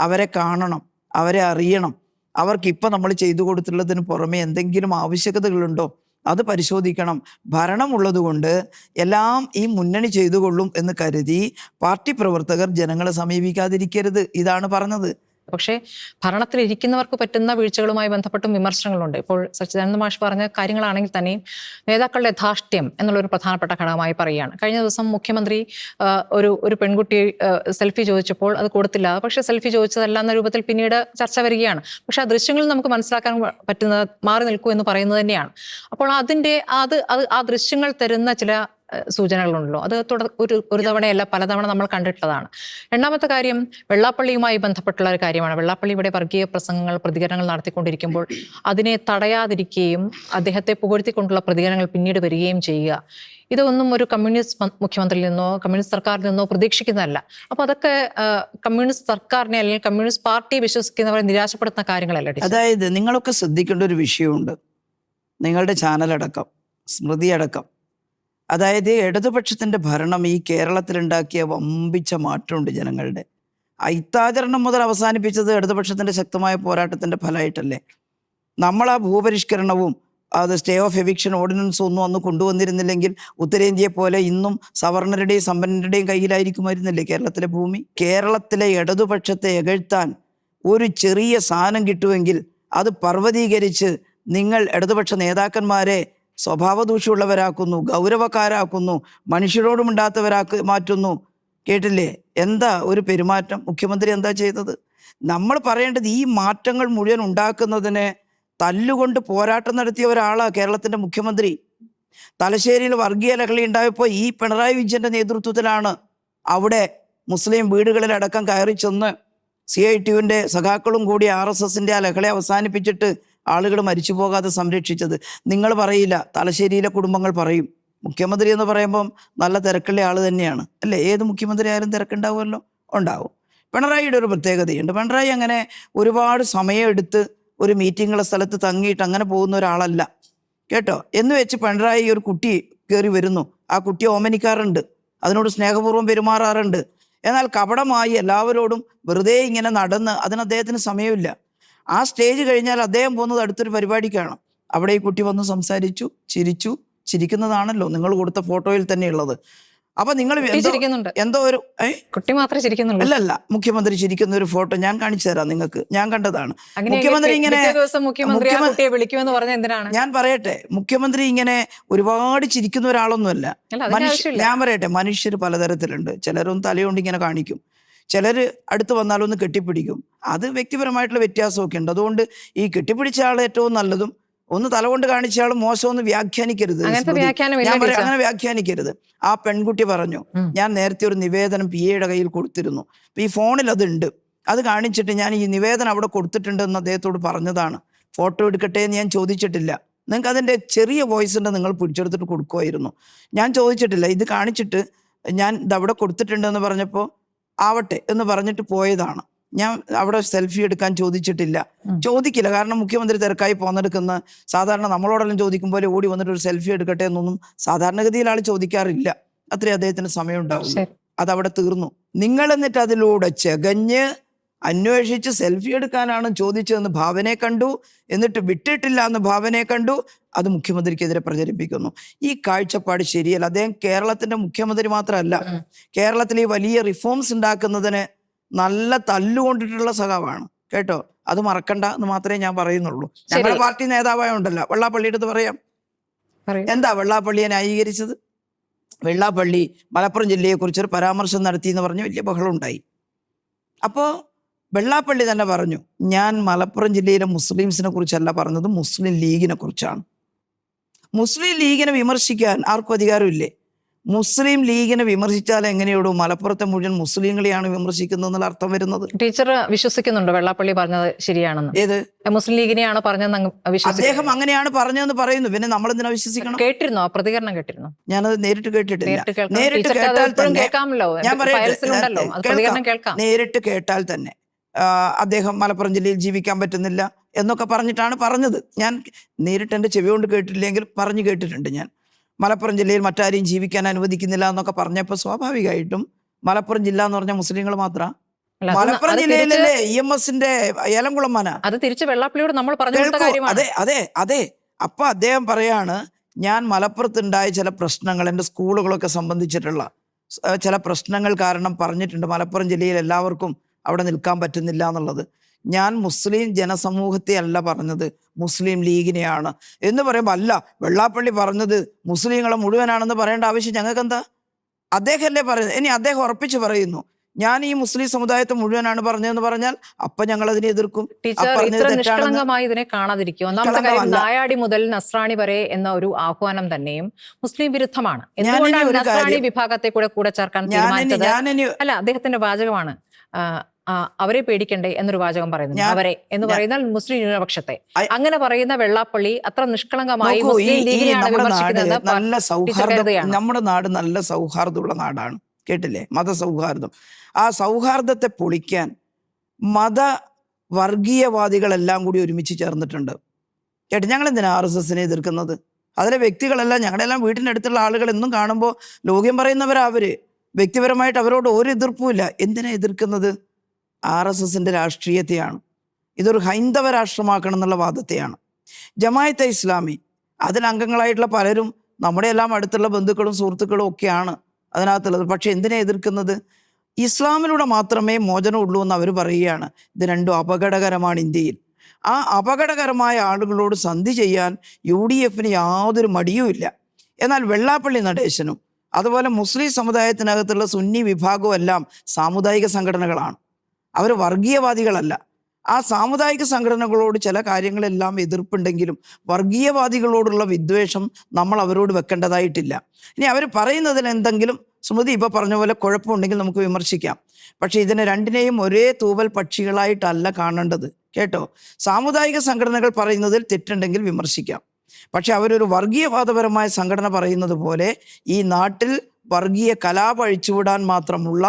അവരെ കാണണം, അവരെ അറിയണം, അവർക്കിപ്പോൾ നമ്മൾ ചെയ്തു കൊടുത്തുള്ളതിന് പുറമെ എന്തെങ്കിലും ആവശ്യകതകളുണ്ടോ അത് പരിശോധിക്കണം. ഭരണമുള്ളത് കൊണ്ട് എല്ലാം ഈ മുന്നണി ചെയ്തുകൊള്ളും എന്ന് കരുതി പാർട്ടി പ്രവർത്തകർ ജനങ്ങളെ സമീപിക്കാതിരിക്കരുത്, ഇതാണ് പറഞ്ഞത്. പക്ഷേ ഭരണത്തിലിരിക്കുന്നവർക്ക് പറ്റുന്ന വീഴ്ചകളുമായി ബന്ധപ്പെട്ടും വിമർശനങ്ങളുണ്ട്. ഇപ്പോൾ സച്ചിദാനന്ദ മാഷ് പറഞ്ഞ കാര്യങ്ങളാണെങ്കിൽ തന്നെയും നേതാക്കളുടെ ധാർഷ്ട്യം എന്നുള്ളൊരു പ്രധാനപ്പെട്ട ഘടകമായി പറയുകയാണ്. കഴിഞ്ഞ ദിവസം മുഖ്യമന്ത്രി ഒരു പെൺകുട്ടി സെൽഫി ചോദിച്ചപ്പോൾ അത് കൊടുത്തില്ല, പക്ഷേ സെൽഫി ചോദിച്ചതല്ല എന്ന രൂപത്തിൽ പിന്നീട് ചർച്ച വരികയാണ്. പക്ഷേ ആ ദൃശ്യങ്ങളിൽ നമുക്ക് മനസ്സിലാക്കാൻ പറ്റുന്നത് മാറി നിൽക്കൂ എന്ന് പറയുന്നത് തന്നെയാണ്. അപ്പോൾ ആ ദൃശ്യങ്ങൾ തരുന്ന ചില സൂചനകളുണ്ടല്ലോ, അത് ഒരു തവണയല്ല പലതവണ നമ്മൾ കണ്ടിട്ടുള്ളതാണ്. രണ്ടാമത്തെ കാര്യം വെള്ളാപ്പള്ളിയുമായി ബന്ധപ്പെട്ടുള്ള ഒരു കാര്യമാണ്. വെള്ളാപ്പള്ളി ഇവിടെ വർഗീയ പ്രതികരണങ്ങൾ നടത്തിക്കൊണ്ടിരിക്കുമ്പോൾ അതിനെ തടയാതിരിക്കുകയും അദ്ദേഹത്തെ പുകഴ്ത്തിക്കൊണ്ടുള്ള പ്രതികരണങ്ങൾ പിന്നീട് വരികയും ചെയ്യുക, ഇതൊന്നും ഒരു കമ്മ്യൂണിസ്റ്റ് മുഖ്യമന്ത്രിയിൽ നിന്നോ കമ്മ്യൂണിസ്റ്റ് സർക്കാരിൽ നിന്നോ പ്രതീക്ഷിക്കുന്നതല്ല. അപ്പോൾ അതൊക്കെ കമ്മ്യൂണിസ്റ്റ് സർക്കാരിനെ അല്ലെങ്കിൽ കമ്മ്യൂണിസ്റ്റ് പാർട്ടിയെ വിശ്വസിക്കുന്നവരെ നിരാശപ്പെടുത്തുന്ന കാര്യങ്ങളല്ല. അതായത് നിങ്ങളൊക്കെ ശ്രദ്ധിക്കേണ്ട ഒരു വിഷയമുണ്ട്, നിങ്ങളുടെ ചാനലടക്കം സ്മൃതി അടക്കം. അതായത് ഇടതുപക്ഷത്തിൻ്റെ ഭരണം ഈ കേരളത്തിലുണ്ടാക്കിയ വമ്പിച്ച മാറ്റമുണ്ട് ജനങ്ങളുടെ. അയിത്താചരണം മുതൽ അവസാനിപ്പിച്ചത് ഇടതുപക്ഷത്തിൻ്റെ ശക്തമായ പോരാട്ടത്തിൻ്റെ ഫലമായിട്ടല്ലേ. നമ്മൾ ആ ഭൂപരിഷ്കരണവും അത് സ്റ്റേ ഓഫ് എവിക്ഷൻ ഓർഡിനൻസ് ഒന്നും അന്ന് കൊണ്ടുവന്നിരുന്നില്ലെങ്കിൽ ഉത്തരേന്ത്യയെ പോലെ ഇന്നും സവർണരുടെയും സമ്പന്നരുടെയും കയ്യിലായിരിക്കുമായിരുന്നില്ലേ കേരളത്തിലെ ഭൂമി. കേരളത്തിലെ ഇടതുപക്ഷത്തെ എകഴ്ത്താൻ ഒരു ചെറിയ സാധനം കിട്ടുമെങ്കിൽ അത് പർവ്വതീകരിച്ച് നിങ്ങൾ ഇടതുപക്ഷ നേതാക്കന്മാരെ സ്വഭാവദൂഷ്യമുള്ളവരാക്കുന്നു, ഗൗരവക്കാരാക്കുന്നു, മനുഷ്യരോട് മാറ്റുന്നു. കേട്ടില്ലേ എന്താ ഒരു പെരുമാറ്റം? മുഖ്യമന്ത്രി എന്താ ചെയ്തത്? നമ്മൾ പറയേണ്ടത് ഈ മാറ്റങ്ങൾ മുഴുവൻ ഉണ്ടാക്കുന്നതിന് തല്ലുകൊണ്ട് പോരാട്ടം നടത്തിയ ഒരാളാണ് കേരളത്തിൻ്റെ മുഖ്യമന്ത്രി. തലശ്ശേരിയിൽ വർഗീയ ലഹളി ഉണ്ടായപ്പോൾ ഈ പിണറായി വിജയൻ്റെ നേതൃത്വത്തിലാണ് അവിടെ മുസ്ലിം വീടുകളിലടക്കം കയറി ചെന്ന് CITUവിൻ്റെ സഖാക്കളും കൂടി RSSൻ്റെ ആ ലഹളയെ അവസാനിപ്പിച്ചിട്ട് ആളുകൾ മരിച്ചു പോകാതെ സംരക്ഷിച്ചത്. നിങ്ങൾ പറയില്ല, തലശ്ശേരിയിലെ കുടുംബങ്ങൾ പറയും. മുഖ്യമന്ത്രി എന്ന് പറയുമ്പം നല്ല തിരക്കുള്ള ആൾ തന്നെയാണ്, അല്ലേ? ഏത് മുഖ്യമന്ത്രി ആയാലും തിരക്കുണ്ടാവുമല്ലോ, ഉണ്ടാവും. പിണറായിയുടെ ഒരു പ്രത്യേകതയുണ്ട്. പിണറായി അങ്ങനെ ഒരുപാട് സമയമെടുത്ത് ഒരു മീറ്റിങ്ങുള്ള സ്ഥലത്ത് തങ്ങിയിട്ട് അങ്ങനെ പോകുന്ന ഒരാളല്ല കേട്ടോ. എന്ന് വെച്ച് പിണറായി ഒരു കുട്ടി കയറി വരുന്നു, ആ കുട്ടിയെ ഓമനിക്കാറുണ്ട്, അതിനോട് സ്നേഹപൂർവ്വം പെരുമാറാറുണ്ട്. എന്നാൽ കപടമായി എല്ലാവരോടും വെറുതെ ഇങ്ങനെ നടന്ന് അതിന് അദ്ദേഹത്തിന് സമയമില്ല. ആ സ്റ്റേജ് കഴിഞ്ഞാൽ അദ്ദേഹം പോകുന്നത് അടുത്തൊരു പരിപാടിക്കാണ്. അവിടെ ഈ കുട്ടി വന്ന് സംസാരിച്ചു, ചിരിക്കുന്നതാണല്ലോ നിങ്ങൾ കൊടുത്ത ഫോട്ടോയിൽ തന്നെ ഉള്ളത്. അപ്പൊ നിങ്ങൾ എന്തോ ഒരു കുട്ടി മാത്രമേ ചിരിക്കുന്നുള്ളൂ. അല്ലല്ല, മുഖ്യമന്ത്രി ചിരിക്കുന്ന ഒരു ഫോട്ടോ ഞാൻ കാണിച്ചു തരാം നിങ്ങൾക്ക്. ഞാൻ കണ്ടതാണ്. മുഖ്യമന്ത്രി ഇങ്ങനെ ഞാൻ പറയട്ടെ, മുഖ്യമന്ത്രി ഇങ്ങനെ ഒരുപാട് ചിരിക്കുന്ന ഒരാളൊന്നുമല്ല. ഞാൻ പറയട്ടെ, മനുഷ്യർ പലതരത്തിലുണ്ട്. ചിലരൊന്നും തലയോണ്ട് ഇങ്ങനെ കാണിക്കും, ചിലർ അടുത്ത് വന്നാലൊന്ന് കെട്ടിപ്പിടിക്കും. അത് വ്യക്തിപരമായിട്ടുള്ള വ്യത്യാസമൊക്കെ ഉണ്ട്. അതുകൊണ്ട് ഈ കെട്ടിപ്പിടിച്ച ആൾ ഏറ്റവും നല്ലതും ഒന്ന് തലകൊണ്ട് കാണിച്ച ആൾ മോശമൊന്നും വ്യാഖ്യാനിക്കരുത്. അങ്ങനെ വ്യാഖ്യാനിക്കരുത്. ആ പെൺകുട്ടി പറഞ്ഞു, ഞാൻ നേരത്തെ ഒരു നിവേദനം PAയുടെ കയ്യിൽ കൊടുത്തിരുന്നു, ഈ ഫോണിൽ അതുണ്ട്, അത് കാണിച്ചിട്ട് ഞാൻ ഈ നിവേദനം അവിടെ കൊടുത്തിട്ടുണ്ട് എന്ന് അദ്ദേഹത്തോട് പറഞ്ഞതാണ്. ഫോട്ടോ എടുക്കട്ടെ എന്ന് ഞാൻ ചോദിച്ചിട്ടില്ല. നിങ്ങൾക്ക് അതിൻ്റെ ചെറിയ വോയിസ് ഉണ്ട്, നിങ്ങൾ പിടിച്ചെടുത്തിട്ട് കൊടുക്കുമായിരുന്നു. ഞാൻ ചോദിച്ചിട്ടില്ല, ഇത് കാണിച്ചിട്ട് ഞാൻ ഇതവിടെ കൊടുത്തിട്ടുണ്ടെന്ന് പറഞ്ഞപ്പോൾ ആവട്ടെ എന്ന് പറഞ്ഞിട്ട് പോയതാണ്. ഞാൻ അവിടെ സെൽഫി എടുക്കാൻ ചോദിക്കില്ല. കാരണം മുഖ്യമന്ത്രി തിരക്കായി പോന്നെടുക്കുന്ന, സാധാരണ നമ്മളോടെല്ലാം ചോദിക്കുമ്പോൾ ഓടി വന്നിട്ട് ഒരു സെൽഫി എടുക്കട്ടെ എന്നൊന്നും സാധാരണഗതിയിൽ ആൾ ചോദിക്കാറില്ല. അത്രേ അദ്ദേഹത്തിന് സമയം ഉണ്ടാവും. അതവിടെ തീർന്നു. നിങ്ങൾ എന്നിട്ട് അതിലൂടെ ചെകഞ്ഞ് അന്വേഷിച്ച് സെൽഫി എടുക്കാനാണ് ചോദിച്ചതെന്ന് ഭാവനയെ കണ്ടു, എന്നിട്ട് വിട്ടിട്ടില്ല എന്ന് ഭാവനയെ കണ്ടു, അത് മുഖ്യമന്ത്രിക്കെതിരെ പ്രചരിപ്പിക്കുന്നു. ഈ കാഴ്ചപ്പാട് ശരിയല്ല. അദ്ദേഹം കേരളത്തിന്റെ മുഖ്യമന്ത്രി മാത്രമല്ല, കേരളത്തിൽ ഈ വലിയ റിഫോംസ് ഉണ്ടാക്കുന്നതിന് നല്ല തല്ലുകൊണ്ടിട്ടുള്ള സഖാവാണ് കേട്ടോ. അത് മറക്കണ്ട എന്ന് മാത്രമേ ഞാൻ പറയുന്നുള്ളൂ. ഞങ്ങളുടെ പാർട്ടി നേതാവായോണ്ടല്ല, വെള്ളാപ്പള്ളിയുടെ അടുത്ത് പറയാം. എന്താ വെള്ളാപ്പള്ളിയെ ന്യായീകരിച്ചത്? വെള്ളാപ്പള്ളി മലപ്പുറം ജില്ലയെക്കുറിച്ചൊരു പരാമർശം നടത്തി എന്ന് പറഞ്ഞ് വലിയ ബഹളം ഉണ്ടായി. അപ്പോൾ വെള്ളാപ്പള്ളി തന്നെ പറഞ്ഞു, ഞാൻ മലപ്പുറം ജില്ലയിലെ മുസ്ലിംസിനെ കുറിച്ചല്ല പറഞ്ഞത്, മുസ്ലിം ലീഗിനെ കുറിച്ചാണ്. മുസ്ലിം ലീഗിനെ വിമർശിക്കാൻ ആർക്കും അധികാരമില്ലേ? മുസ്ലിം ലീഗിനെ വിമർശിച്ചാൽ എങ്ങനെയോടും മലപ്പുറത്തെ മുഴുവൻ മുസ്ലിങ്ങളെയാണ് വിമർശിക്കുന്നതെന്നുള്ള അർത്ഥം വരുന്നത്. ടീച്ചർ വിശ്വസിക്കുന്നുണ്ടോ വെള്ളാപ്പള്ളി പറഞ്ഞത് ശരിയാണെന്ന്? ഏത് മുസ്ലിം ലീഗിനെയാണ് പറഞ്ഞതെന്ന് അദ്ദേഹം അങ്ങനെയാണ് പറഞ്ഞതെന്ന് പറയുന്നു, പിന്നെ നമ്മൾ എന്തിനാ വിശ്വസിക്കണം? കേട്ടിരുന്നോ? പ്രതികരണം കേട്ടിരുന്നോ? ഞാനത് നേരിട്ട് കേട്ടിട്ടില്ല. നേരിട്ട് കേട്ടാൽ നേരിട്ട് കേട്ടാൽ തന്നെ അദ്ദേഹം മലപ്പുറം ജില്ലയിൽ ജീവിക്കാൻ പറ്റുന്നില്ല എന്നൊക്കെ പറഞ്ഞിട്ടാണ് പറഞ്ഞത്. ഞാൻ നേരിട്ട് എൻ്റെ ചെവി കൊണ്ട് കേട്ടില്ലെങ്കിൽ പറഞ്ഞു കേട്ടിട്ടുണ്ട്. ഞാൻ മലപ്പുറം ജില്ലയിൽ മറ്റാരെയും ജീവിക്കാൻ അനുവദിക്കുന്നില്ല എന്നൊക്കെ പറഞ്ഞപ്പോൾ സ്വാഭാവികമായിട്ടും മലപ്പുറം ജില്ല എന്ന് പറഞ്ഞ മുസ്ലിങ്ങൾ മാത്രം. മലപ്പുറം ജില്ലയിലല്ലേ EMSന്റെ ഏലംകുളം മന. അത് തിരിച്ച് വെള്ളാപ്പള്ളിയോട് നമ്മൾ പറഞ്ഞു. അതെ അതെ അതെ. അപ്പൊ അദ്ദേഹം പറയാണ്, ഞാൻ മലപ്പുറത്തുണ്ടായ ചില പ്രശ്നങ്ങൾ, എൻ്റെ സ്കൂളുകളൊക്കെ സംബന്ധിച്ചിട്ടുള്ള ചില പ്രശ്നങ്ങൾ കാരണം പറഞ്ഞിട്ടുണ്ട് മലപ്പുറം ജില്ലയിൽ എല്ലാവർക്കും അവിടെ നിൽക്കാൻ പറ്റുന്നില്ല എന്നുള്ളത്. ഞാൻ മുസ്ലിം ജനസമൂഹത്തെ അല്ല പറഞ്ഞത്, മുസ്ലിം ലീഗിനെയാണ് എന്ന് പറയുമ്പോൾ, അല്ല വെള്ളാപ്പള്ളി പറഞ്ഞത് മുസ്ലിങ്ങളെ മുഴുവനാണെന്ന് പറയേണ്ട ആവശ്യം ഞങ്ങൾക്ക് എന്താ? അദ്ദേഹമല്ലേ പറയുന്നത്. ഇനി അദ്ദേഹം ഉറപ്പിച്ച് പറയുന്നു, ഞാൻ ഈ മുസ്ലിം സമുദായത്തെ മുഴുവനാണ് പറഞ്ഞതെന്ന് പറഞ്ഞാൽ അപ്പൊ ഞങ്ങൾ അതിനെ എതിർക്കും. നിഷ്കളങ്കമായി ഇതിനെ കാണാതിരിക്കും. ഒന്നാമത്തെ കാര്യം, നായാടി മുതൽ നസ്രാണി വരെ എന്ന ഒരു ആഹ്വാനം തന്നെയും മുസ്ലിം വിരുദ്ധമാണ്. എന്തുകൊണ്ടാണ് നസ്രാണി വിഭാഗത്തെ കൂടെ ചേർക്കാൻ തീരുമാനിച്ചത്? അല്ല, അദ്ദേഹത്തിന്റെ വാചകമാണ് അവരെ പേടിക്കണ്ടേ എന്നൊരു വാചകം പറയുന്നു. അവരെ എന്ന് പറയുന്നാൽ മുസ്ലിം ന്യൂനപക്ഷത്തെ. അങ്ങനെ പറയുന്ന വെള്ളാപ്പള്ളി അത്ര നിഷ്കളങ്കമായി മുസ്ലിം ലീഗിനെയാണ് വിമർശിക്കുന്നത്. നമ്മുടെ നാട് നല്ല സൗഹാർദ്ദമുള്ള നാടാണ്, കേട്ടില്ലേ? മതസൗഹാർദ്ദം. ആ സൗഹാർദ്ദത്തെ പൊളിക്കാൻ വർഗീയവാദികളെല്ലാം കൂടി ഒരുമിച്ച് ചേർന്നിട്ടുണ്ട്. കേട്ടോ, ഞങ്ങൾ എന്തിനാ RSSനെ എതിർക്കുന്നത്? അതിലെ വ്യക്തികളെല്ലാം, ഞങ്ങളുടെയെല്ലാം വീട്ടിൻ്റെ അടുത്തുള്ള ആളുകൾ എന്നും കാണുമ്പോൾ ലോക്യം പറയുന്നവരാ അവര്. വ്യക്തിപരമായിട്ട് അവരോട് ഒരു എതിർപ്പുമില്ല. എന്തിനാ എതിർക്കുന്നത്? RSSന്റെ രാഷ്ട്രീയത്തെയാണ്. ഇതൊരു ഹൈന്ദവ രാഷ്ട്രമാക്കണം എന്നുള്ള വാദത്തെയാണ്. ജമാഅത്തെ ഇസ്ലാമി, അതിൽ അംഗങ്ങളായിട്ടുള്ള പലരും നമ്മുടെ എല്ലാം അടുത്തുള്ള ബന്ധുക്കളും സുഹൃത്തുക്കളും ഒക്കെയാണ് അതിനകത്തുള്ളത്. പക്ഷെ എന്തിനാ എതിർക്കുന്നത്? ഇസ്ലാമിലൂടെ മാത്രമേ മോചനമുള്ളൂ എന്ന് അവർ പറയുകയാണ്. ഇത് രണ്ടും അപകടകരമാണ് ഇന്ത്യയിൽ. ആ അപകടകരമായ ആളുകളോട് സന്ധി ചെയ്യാൻ UDFന് യാതൊരു മടിയുമില്ല. എന്നാൽ വെള്ളാപ്പള്ളി നടേശനും അതുപോലെ മുസ്ലിം സമുദായത്തിനകത്തുള്ള സുന്നി വിഭാഗവും എല്ലാം സാമുദായിക സംഘടനകളാണ്. അവർ വർഗീയവാദികളല്ല. ആ സാമുദായിക സംഘടനകളോട് ചില കാര്യങ്ങളെല്ലാം എതിർപ്പുണ്ടെങ്കിലും വർഗീയവാദികളോടുള്ള വിദ്വേഷം നമ്മൾ അവരോട് വെക്കേണ്ടതായിട്ടില്ല. ഇനി അവർ പറയുന്നതിൽ എന്തെങ്കിലും സ്മൃതി ഇപ്പോൾ പറഞ്ഞ പോലെ കുഴപ്പമുണ്ടെങ്കിൽ നമുക്ക് വിമർശിക്കാം. പക്ഷെ ഇതിനെ രണ്ടിനെയും ഒരേ തൂവൽ പക്ഷികളായിട്ടല്ല കാണേണ്ടത്, കേട്ടോ. സാമുദായിക സംഘടനകൾ പറയുന്നതിൽ തെറ്റുണ്ടെങ്കിൽ വിമർശിക്കാം. പക്ഷെ അവരൊരു വർഗീയവാദപരമായ സംഘടന പറയുന്നത് പോലെ ഈ നാട്ടിൽ വർഗീയ കലാപം അഴിച്ചുവിടാൻ മാത്രമുള്ള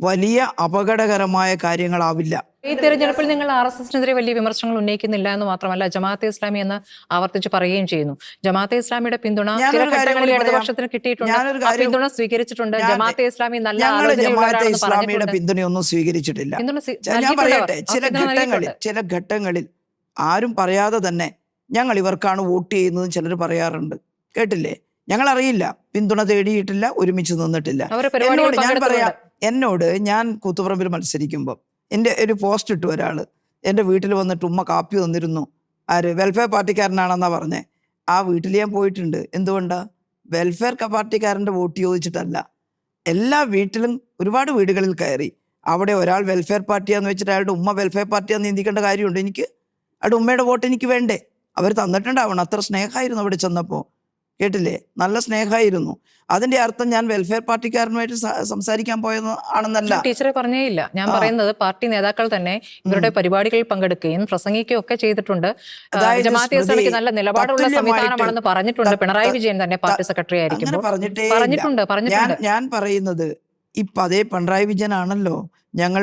വലിയ അപകടകരമായ കാര്യങ്ങളാവില്ല. ഈ തെരഞ്ഞെടുപ്പിൽ നിങ്ങൾ RSSനെതിരെ വലിയ വിമർശനങ്ങൾ ഉന്നയിക്കുന്നില്ല എന്ന് മാത്രമല്ല, ജമാഅത്തെ ഇസ്ലാമി എന്ന് ആവർത്തിച്ച് പറയുകയും ചെയ്യുന്നു. ജമാഅത്തെ ഇസ്ലാമിയുടെ പിന്തുണ ചില ഘട്ടങ്ങളിൽ ഇടതുപക്ഷത്തിന് കിട്ടിയിട്ടുണ്ട്, പിന്തുണ സ്വീകരിച്ചിട്ടുണ്ട്. ജമാഅത്തെ ഇസ്ലാമി നല്ല ജമാഅത്തെ ഇസ്ലാമിയുടെ പിന്തുണയൊന്നും സ്വീകരിച്ചിട്ടില്ല. ഞാൻ പറയട്ടെ, ചില ഘട്ടങ്ങളിൽ ആരും പറയാതെ തന്നെ ഞങ്ങൾ ഇവർക്കാണ് വോട്ട് ചെയ്യുന്നത് ചിലർ പറയാറുണ്ട്, കേട്ടില്ലേ? ഞങ്ങൾ അറിയില്ല, പിന്തുണ തേടിയിട്ടില്ല, ഒരുമിച്ച് നിന്നിട്ടില്ല. ഞാൻ കൂത്തുപറമ്പിൽ മത്സരിക്കുമ്പോൾ എൻ്റെ ഒരു പോസ്റ്റ് ഇട്ടു ഒരാൾ, എൻ്റെ വീട്ടിൽ വന്നിട്ട് ഉമ്മ കാപ്പി തന്നിരുന്നു. ആര്? വെൽഫെയർ പാർട്ടിക്കാരനാണെന്നാ പറഞ്ഞേ. ആ വീട്ടിൽ ഞാൻ പോയിട്ടുണ്ട്. എന്തുകൊണ്ടാ? വെൽഫെയർ പാർട്ടിക്കാരൻ്റെ വോട്ട് ചോദിച്ചിട്ടല്ല. എല്ലാ വീട്ടിലും ഒരുപാട് വീടുകളിൽ കയറി അവിടെ ഒരാൾ വെൽഫെയർ പാർട്ടിയാന്ന് വെച്ചിട്ട് അയാളുടെ ഉമ്മ വെൽഫെയർ പാർട്ടിയാന്ന് ചിന്തിക്കേണ്ട കാര്യമുണ്ട് എനിക്ക്? അയാളുടെ ഉമ്മയുടെ വോട്ട് എനിക്ക് വേണ്ടേ? അവർ തന്നിട്ടുണ്ടാവണം. അത്ര സ്നേഹമായിരുന്നു അവിടെ ചെന്നപ്പോൾ, കേട്ടില്ലേ? നല്ല സ്നേഹമായിരുന്നു. അതിന്റെ അർത്ഥം ഞാൻ വെൽഫെയർ പാർട്ടിക്കാരനുമായിട്ട് സംസാരിക്കാൻ പോയത് ആണെന്നല്ല. ടീച്ചറെ പറഞ്ഞേയില്ല. ഞാൻ പറയുന്നത് പാർട്ടി നേതാക്കൾ തന്നെ ഇവരുടെ പരിപാടികളിൽ പങ്കെടുക്കുകയും പ്രസംഗിക്കുകയും ഒക്കെ ചെയ്തിട്ടുണ്ട്. ജമാഅത്തെ ഇസ്ലാമിക്ക് നല്ല നിലപാടുള്ള സംവിധാനമാണെന്ന് പറഞ്ഞിട്ടുണ്ട്. പിണറായി വിജയൻ തന്നെ പാർട്ടി സെക്രട്ടറി ആയിരിക്കും പറഞ്ഞിട്ടുണ്ട്. ഞാൻ പറയുന്നത് ഇപ്പം അതേ പിണറായി വിജയനാണല്ലോ ഞങ്ങൾ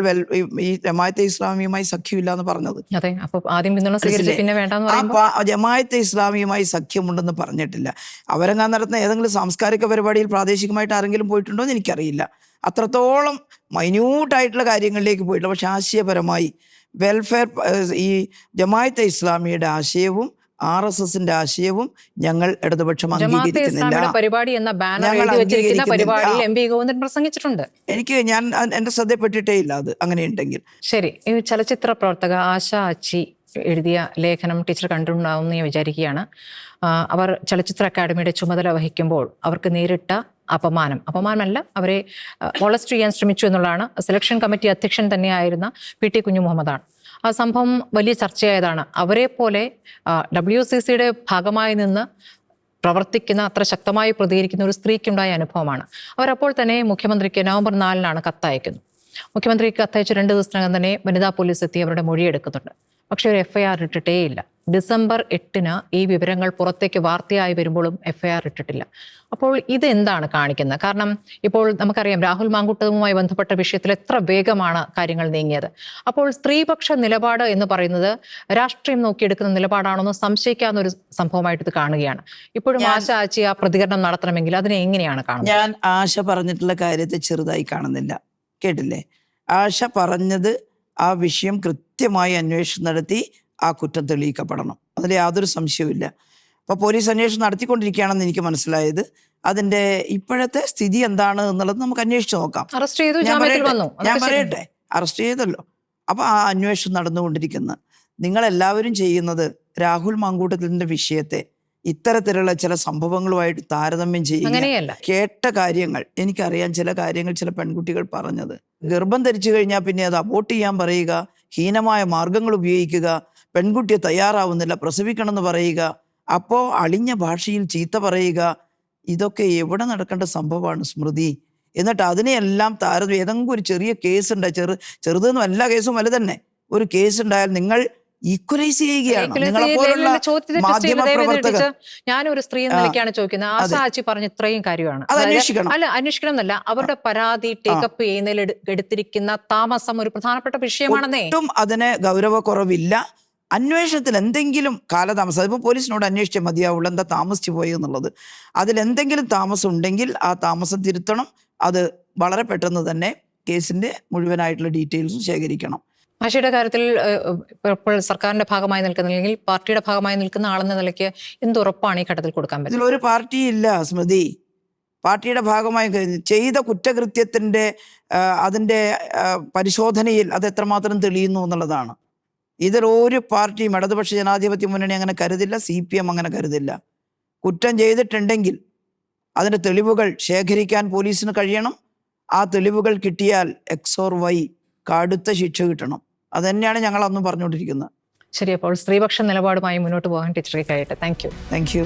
ഈ ജമാഅത്തെ ഇസ്ലാമിയുമായി സഖ്യമില്ല എന്ന് പറഞ്ഞത്. അതെ, അപ്പൊ ആദ്യം പിന്തുണ സ്വീകരിച്ച് പിന്നെ വേണ്ടെന്ന് പറയുമ്പോൾ ജമാഅത്തെ ഇസ്ലാമിയുമായി സഖ്യമുണ്ടെന്ന് പറഞ്ഞിട്ടില്ല. അവരെങ്ങാൻ നടത്തുന്ന ഏതെങ്കിലും സാംസ്കാരിക പരിപാടിയിൽ പ്രാദേശികമായിട്ട് ആരെങ്കിലും പോയിട്ടുണ്ടോ എന്ന് എനിക്കറിയില്ല. അത്രത്തോളം മൈന്യൂട്ടായിട്ടുള്ള കാര്യങ്ങളിലേക്ക് പോയിട്ടില്ല. പക്ഷെ ആശയപരമായി വെൽഫെയർ, ഈ ജമാഅത്തെ ഇസ്ലാമിയുടെ ആശയവും RSSന്റെ ആശയവും ഞങ്ങൾ ഇടതുപക്ഷം അംഗീകരിക്കുന്നില്ല. പരിപാടി എന്ന ബാനർ എഴുതി വെച്ചിരിക്കുന്ന പരിപാടിയിൽ MP ഗോവിന്ദൻ പ്രസംഗിച്ചിട്ടുണ്ട്. ഞാൻ എന്റെ ശ്രദ്ധപ്പെട്ടിട്ടേ ഇല്ല അത് അങ്ങനെയുണ്ടെങ്കിൽ. ശരി, ഈ ചലച്ചിത്ര പ്രവർത്തക ആശ അച്ചി എഴുതിയ ലേഖനം ടീച്ചർ കണ്ടിട്ടുണ്ടാവുമെന്ന് ഞാൻ വിചാരിക്കുകയാണ്. അവർ ചലച്ചിത്ര അക്കാദമിയുടെ ചുമതല വഹിക്കുമ്പോൾ അവർക്ക് നേരിട്ട അപമാനമല്ല, അവരെ മോളസ്റ്റ് ചെയ്യാൻ ശ്രമിച്ചു എന്നുള്ളതാണ്. സെലക്ഷൻ കമ്മിറ്റി അധ്യക്ഷൻ തന്നെയായിരുന്ന PT കുഞ്ഞു മുഹമ്മദാണ്. ആ സംഭവം വലിയ ചർച്ചയായതാണ്. അവരെ പോലെ WCCയുടെ ഭാഗമായി നിന്ന് പ്രവർത്തിക്കുന്ന, അത്ര ശക്തമായി പ്രതികരിക്കുന്ന ഒരു സ്ത്രീക്കുണ്ടായ അനുഭവമാണ്. അവരപ്പോൾ തന്നെ മുഖ്യമന്ത്രിക്ക് നവംബർ 4-നാണ് കത്തയക്കുന്നു. മുഖ്യമന്ത്രിക്ക് കത്തയച്ച് 2 ദിവസത്തിനകം തന്നെ വനിതാ പോലീസ് എത്തി അവരുടെ മൊഴിയെടുക്കുന്നുണ്ട്. പക്ഷേ ഒരു FIR ഇട്ടിട്ടേയില്ല. ഡിസംബർ 8-ന് ഈ വിവരങ്ങൾ പുറത്തേക്ക് വാർത്തയായി വരുമ്പോഴും FIR ഇട്ടിട്ടില്ല. അപ്പോൾ ഇതെന്താണ് കാണിക്കുന്നത്? കാരണം ഇപ്പോൾ നമുക്കറിയാം രാഹുൽ മാങ്കൂട്ടവുമായി ബന്ധപ്പെട്ട വിഷയത്തിൽ എത്ര വേഗമാണ് കാര്യങ്ങൾ നീങ്ങിയത്. അപ്പോൾ സ്ത്രീപക്ഷ നിലപാട് എന്ന് പറയുന്നത് രാഷ്ട്രീയം നോക്കിയെടുക്കുന്ന നിലപാടാണെന്ന് സംശയിക്കാവുന്ന ഒരു സംഭവമായിട്ട് ഇത് കാണുകയാണ്. ഇപ്പോഴും ആശ ആച്ചി ആ പ്രതികരണം നടത്തണമെങ്കിൽ അതിനെ എങ്ങനെയാണ് കാണുന്നത്? ഞാൻ ആശ പറഞ്ഞിട്ടുള്ള കാര്യത്തെ ചെറുതായി കാണുന്നില്ല. കേട്ടില്ലേ? ആശ പറഞ്ഞത് ആ വിഷയം കൃത്യമായി അന്വേഷണം നടത്തി ആ കുറ്റം തെളിയിക്കപ്പെടണം. അതിൽ യാതൊരു സംശയവുമില്ല. അപ്പോൾ പോലീസ് അന്വേഷണം നടത്തിക്കൊണ്ടിരിക്കുകയാണെന്ന് എനിക്ക് മനസ്സിലായത്. അതിൻ്റെ ഇപ്പോഴത്തെ സ്ഥിതി എന്താണ് എന്നുള്ളത് നമുക്ക് അന്വേഷിച്ച് നോക്കാം. ഞാൻ പറയട്ടെ, അറസ്റ്റ് ചെയ്തല്ലോ. അപ്പോൾ ആ അന്വേഷണം നടന്നുകൊണ്ടിരിക്കുന്ന നിങ്ങളെല്ലാവരും ചെയ്യുന്നത് രാഹുൽ മാങ്കൂട്ടത്തിൻ്റെ വിഷയത്തെ ഇത്തരത്തിലുള്ള ചില സംഭവങ്ങളുമായിട്ട് താരതമ്യം ചെയ്യുക. കേട്ട കാര്യങ്ങൾ എനിക്കറിയാം. ചില കാര്യങ്ങൾ ചില പെൺകുട്ടികൾ പറഞ്ഞത്, ഗർഭം ധരിച്ചു കഴിഞ്ഞാൽ പിന്നെ അത് അബോർട്ട് ചെയ്യാൻ പറയുക, ഹീനമായ മാർഗങ്ങൾ ഉപയോഗിക്കുക, പെൺകുട്ടിയെ തയ്യാറാവുന്നില്ല, പ്രസവിക്കണം എന്ന് പറയുക, അപ്പോൾ അളിഞ്ഞ ഭാഷയിൽ ചീത്ത പറയുക, ഇതൊക്കെ എവിടെ നടക്കേണ്ട സംഭവമാണ് സ്മൃതി? എന്നിട്ട് അതിനെയെല്ലാം താരതമ്യം, ഏതെങ്കിലും ഒരു ചെറിയ കേസ് ഉണ്ടായി, ചെറുതെന്നും എല്ലാ കേസും വലുത് തന്നെ, ഒരു കേസ് ഉണ്ടായാൽ നിങ്ങൾ ഈക്വലൈസ് ചെയ്യുകയാണ്. നിങ്ങളെപ്പോലുള്ള മാധ്യമപ്രവർത്തകർ. ഞാനൊരു സ്ത്രീ എന്ന നിലയ്ക്കാണ് ചോദിക്കുന്നത്. ആശ ആച്ചി പറഞ്ഞ ഇത്രയും കാര്യമാണ്. അല്ല, അന്വേഷിക്കണം എന്നല്ല, അവരുടെ പരാതി ടേക്കപ്പ് ചെയ്യുന്നതിൽ എടുത്തിരിക്കുന്ന താമസം ഒരു പ്രധാനപ്പെട്ട വിഷയമാണെന്നേ. ഒട്ടും അതിന് ഗൗരവക്കുറവില്ല. അന്വേഷണത്തിൽ എന്തെങ്കിലും കാലതാമസം, അതിപ്പോൾ പോലീസിനോട് അന്വേഷിച്ചേ മതിയാവുള്ളൂ എന്താ താമസിച്ചു പോയി എന്നുള്ളത്. അതിലെന്തെങ്കിലും താമസം ഉണ്ടെങ്കിൽ ആ താമസം തിരുത്തണം. അത് വളരെ പെട്ടെന്ന് തന്നെ കേസിന്റെ മുഴുവനായിട്ടുള്ള ഡീറ്റെയിൽസും ശേഖരിക്കണം. ആശയുടെ കാര്യത്തിൽ ഇപ്പോൾ സർക്കാരിന്റെ ഭാഗമായി നിൽക്കുന്ന, അല്ലെങ്കിൽ പാർട്ടിയുടെ ഭാഗമായി നിൽക്കുന്ന ആളെന്ന നിലയ്ക്ക് എന്തുറപ്പാണ് ഈ ഘട്ടത്തിൽ കൊടുക്കാൻ പറ്റും? ഇതിലൊരു പാർട്ടിയില്ല സ്മൃതി. പാർട്ടിയുടെ ഭാഗമായി ചെയ്ത കുറ്റകൃത്യത്തിന്റെ അതിൻ്റെ പരിശോധനയിൽ അത് എത്രമാത്രം തെളിയുന്നു എന്നുള്ളതാണ്. ഇതിലൊരു പാർട്ടിയും, ഇടതുപക്ഷ ജനാധിപത്യ മുന്നണി അങ്ങനെ കരുതില്ല, CPM അങ്ങനെ കരുതില്ല. കുറ്റം ചെയ്തിട്ടുണ്ടെങ്കിൽ അതിൻ്റെ തെളിവുകൾ ശേഖരിക്കാൻ പോലീസിന് കഴിയണം. ആ തെളിവുകൾ കിട്ടിയാൽ X or Y കടുത്ത ശിക്ഷ കിട്ടണം. അത് തന്നെയാണ് ഞങ്ങൾ അന്നും പറഞ്ഞുകൊണ്ടിരിക്കുന്നത്. ശരി, അപ്പോൾ സ്ത്രീപക്ഷ നിലപാടുമായി മുന്നോട്ട് പോകാൻ ടീച്ചറെ കഴിയട്ടെ. Thank you.